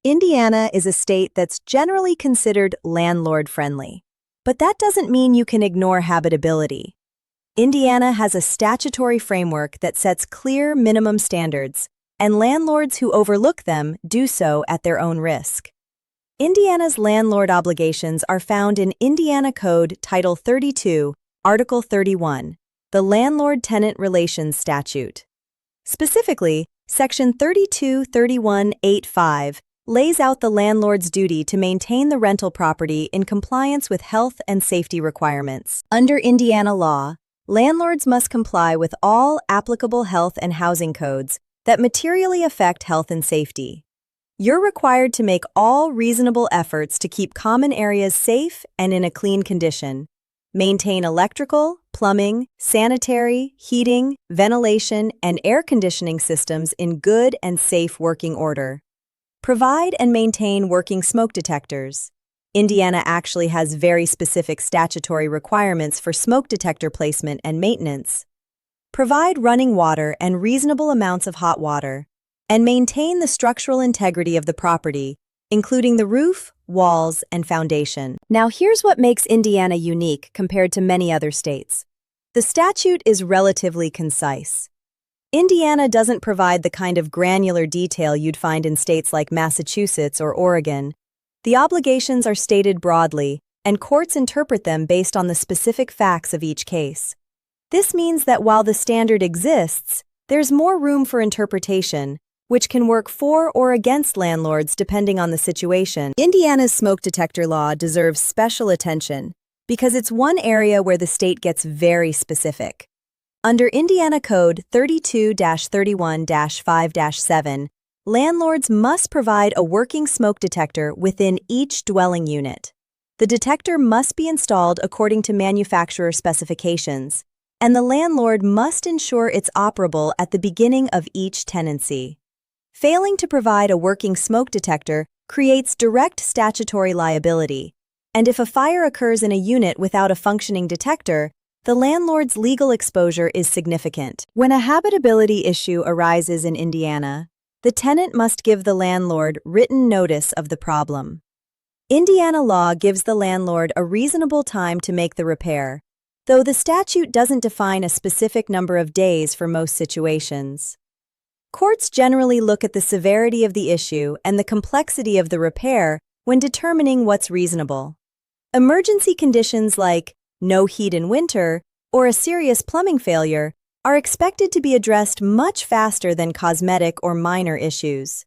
Indiana is a state that's generally considered landlord-friendly. But that doesn't mean you can ignore habitability. Indiana has a statutory framework that sets clear minimum standards, and landlords who overlook them do so at their own risk. Indiana's landlord obligations are found in Indiana Code Title 32, Article 31, the Landlord-Tenant Relations Statute. Specifically, Section 3231.85 lays out the landlord's duty to maintain the rental property in compliance with health and safety requirements. Under Indiana law, landlords must comply with all applicable health and housing codes that materially affect health and safety. You're required to make all reasonable efforts to keep common areas safe and in a clean condition, maintain electrical, plumbing, sanitary, heating, ventilation, and air conditioning systems in good and safe working order. Provide and maintain working smoke detectors. Indiana actually has very specific statutory requirements for smoke detector placement and maintenance. Provide running water and reasonable amounts of hot water, and maintain the structural integrity of the property, including the roof, walls, and foundation. Now here's what makes Indiana unique compared to many other states. The statute is relatively concise. Indiana doesn't provide the kind of granular detail you'd find in states like Massachusetts or Oregon. The obligations are stated broadly, and courts interpret them based on the specific facts of each case. This means that while the standard exists, there's more room for interpretation, which can work for or against landlords depending on the situation. Indiana's smoke detector law deserves special attention because it's one area where the state gets very specific. Under Indiana Code 32-31-5-7, landlords must provide a working smoke detector within each dwelling unit. The detector must be installed according to manufacturer specifications, and the landlord must ensure it's operable at the beginning of each tenancy. Failing to provide a working smoke detector creates direct statutory liability, and if a fire occurs in a unit without a functioning detector, the landlord's legal exposure is significant. When a habitability issue arises in Indiana, the tenant must give the landlord written notice of the problem. Indiana law gives the landlord a reasonable time to make the repair, though the statute doesn't define a specific number of days for most situations. Courts generally look at the severity of the issue and the complexity of the repair when determining what's reasonable. Emergency conditions like no heat in winter or a serious plumbing failure are expected to be addressed much faster than cosmetic or minor issues.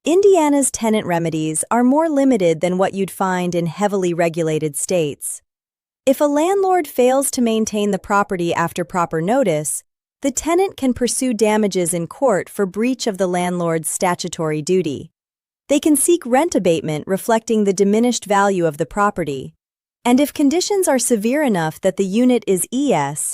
Indiana's tenant remedies are more limited than what you'd find in heavily regulated states. If a landlord fails to maintain the property after proper notice, the tenant can pursue damages in court for breach of the landlord's statutory duty. They can seek rent abatement reflecting the diminished value of the property. And if conditions are severe enough that the unit is ES,